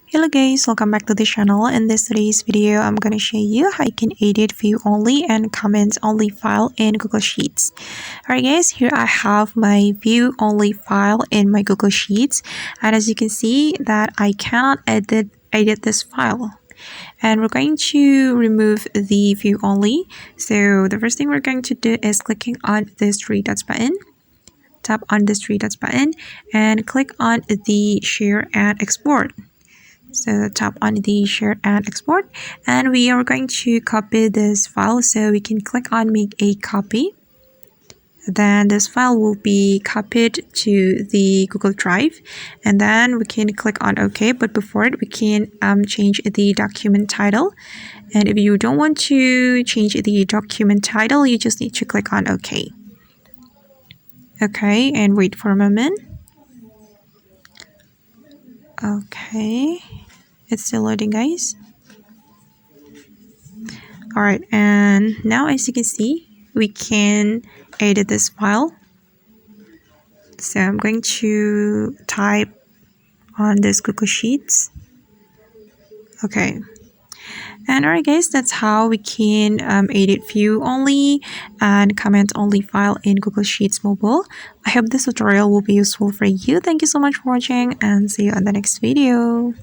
Hello guys, welcome back to the channel. In today's video, I'm going to show you how you can edit view only and comment only file in Google Sheets. Alright guys, here I have my view only file in my Google Sheets, and as you can see that I cannot edit this file. And we're going to remove the view only. So the first thing we're going to do is clicking on this three dots button. Tap on this three dots button and click on the share and export. So tap on the share and export, and we are going to copy this file, so we can click on make a copy. Then this file will be copied to the Google Drive, and then we can click on OK. But before it, we can change the document title. And if you don't want to change the document title, you just need to click on OK. Okay, and wait for a moment. Okay, it's still loading, guys. Alright, and now as you can see, we can edit this file. So I'm going to type on this Google Sheets. Okay. And alright guys, that's how we can edit view only and comment only file in Google Sheets Mobile. I hope this tutorial will be useful for you. Thank you so much for watching, and see you on the next video.